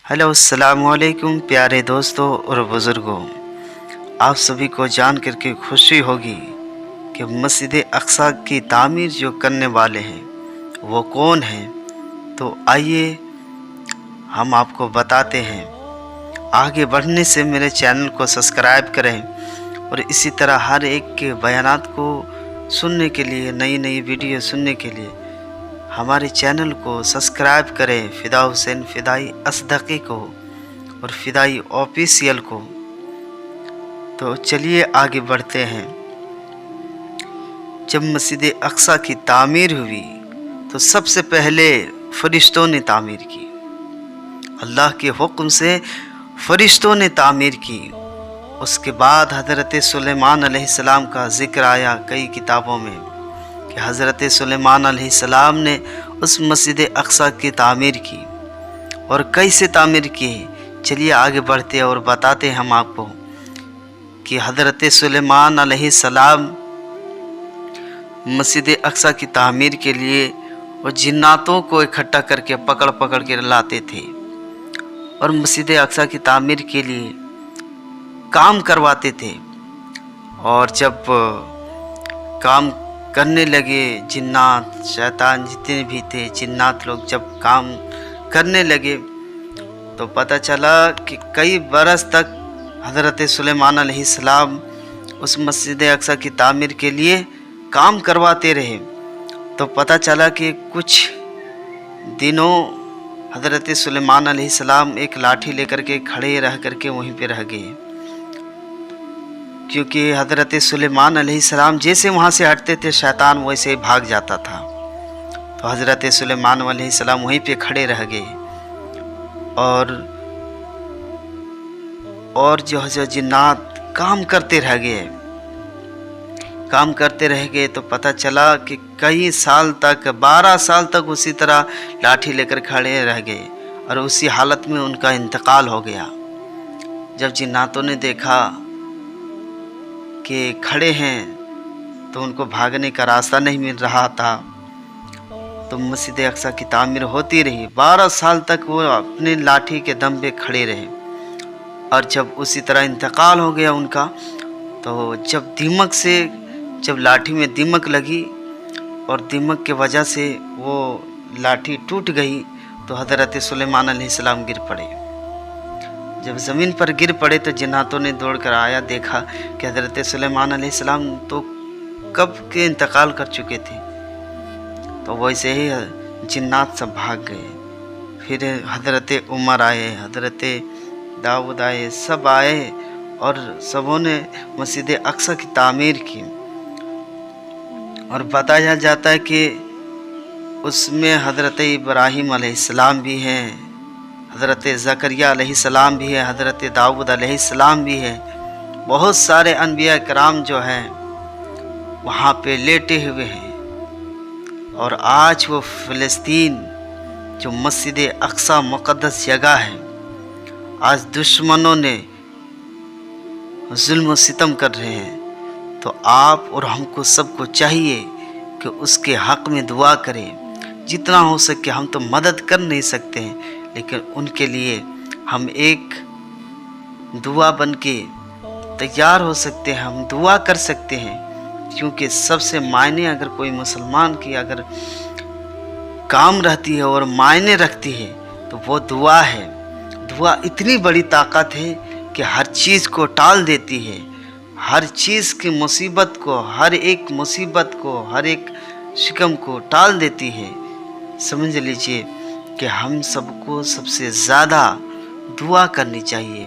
Hello अस्सलाम वालेकुम प्यारे दोस्तों और बुज़ुर्गों, आप सभी को जान करके खुशी होगी कि मस्जिद अक्सा की तामीर जो करने वाले हैं वो कौन हैं। तो आइए हम आपको बताते हैं। आगे बढ़ने से मेरे चैनल को सब्सक्राइब करें और इसी तरह हर एक के बयानात को सुनने के लिए, नई नई वीडियो सुनने के लिए हमारे चैनल को सब्सक्राइब करें। फ़िदा हुसैन फ़िदाई असदक़ी को और फ़िदाई ऑफिशियल को। तो चलिए आगे बढ़ते हैं। जब मस्जिद अक्सा की तामीर हुई तो सबसे पहले फ़रिश्तों ने तामीर की। अल्लाह के हुक्म से फ़रिश्तों ने तामीर की। उसके बाद हज़रत सुलेमान अलैहिस्सलाम का ज़िक्र आया कई किताबों में कि हज़रत सुलेमान अलैहिस्सलाम ने उस मस्जिद अक्सा की तामीर की। और कैसे तामीर की, चलिए आगे बढ़ते और बताते हम आपको कि हज़रत सुलेमान अलैहिस्सलाम मस्जिद अक्सा की तामीर के लिए वो जिन्नातों को इकट्ठा करके पकड़ पकड़ के लाते थे और मस्जिद अक्सा की तामीर के लिए काम करवाते थे। और जब काम करने लगे, जिन्नात शैतान जितने भी थे, जिन्नात लोग जब काम करने लगे तो पता चला कि कई बरस तक हज़रत सुलेमान अलैहिस्सलाम उस मस्जिद अक्सा की तामीर के लिए काम करवाते रहे। तो पता चला कि कुछ दिनों हज़रत सुलेमान अलैहिस्सलाम एक लाठी लेकर के खड़े रह करके वहीं पे रह गए, क्योंकि हज़रत सुलेमान अलैहिस्सलाम जैसे वहाँ से हटते थे शैतान वैसे ही भाग जाता था। तो हज़रत सुलेमान अलैहिस्सलाम वहीं पे खड़े रह गए और जो जिन्नात काम करते रह गए। तो पता चला कि कई साल तक, 12 साल तक उसी तरह लाठी लेकर खड़े रह गए और उसी हालत में उनका इंतकाल हो गया। जब जिन्नातों ने देखा कि खड़े हैं तो उनको भागने का रास्ता नहीं मिल रहा था, तो मस्जिद अक्सा की तामीर होती रही। 12 साल तक वो अपने लाठी के दम पे खड़े रहे। और जब उसी तरह इंतकाल हो गया उनका, तो जब लाठी में दीमक लगी और दीमक के वजह से वो लाठी टूट गई तो हज़रत सुलेमान अलैहिस्सलाम गिर पड़े। जब ज़मीन पर गिर पड़े तो जिन्नातों ने दौड़ कर आया, देखा कि हज़रत सुलेमान अलैहिस्सलाम तो कब के इंतकाल कर चुके थे। तो वैसे ही जिन्नात सब भाग गए। फिर हज़रत उमर आए, हज़रत दाऊद आए, सब आए और सबों ने मस्जिद अक्सा की तामीर की। और बताया जाता है कि उसमें हज़रत इब्राहीम अलैहिस्सलाम भी हैं, हज़रत ज़करिया अलैहिस्सलाम भी है, हज़रत दाऊद अलैहिस्सलाम भी है। बहुत सारे अनबिया कराम जो हैं वहाँ पे लेटे हुए हैं। और आज वो फ़लस्तीन जो मस्जिद अक्सा मुक़द्दस जगह है, आज दुश्मनों ने जुल्म सितम कर रहे हैं। तो आप और हमको सबको चाहिए कि उसके हक़ में दुआ करें। जितना हो सके, हम तो मदद कर नहीं सकते हैं, लेकिन उनके लिए हम एक दुआ बन के तैयार हो सकते हैं, हम दुआ कर सकते हैं। क्योंकि सबसे मायने अगर कोई मुसलमान की अगर काम रहती है और मायने रखती है तो वो दुआ है। दुआ इतनी बड़ी ताकत है कि हर चीज़ को टाल देती है, हर चीज़ की मुसीबत को, हर एक मुसीबत को, हर एक शिकम को टाल देती है। समझ लीजिए कि हम सबको सबसे ज़्यादा दुआ करनी चाहिए।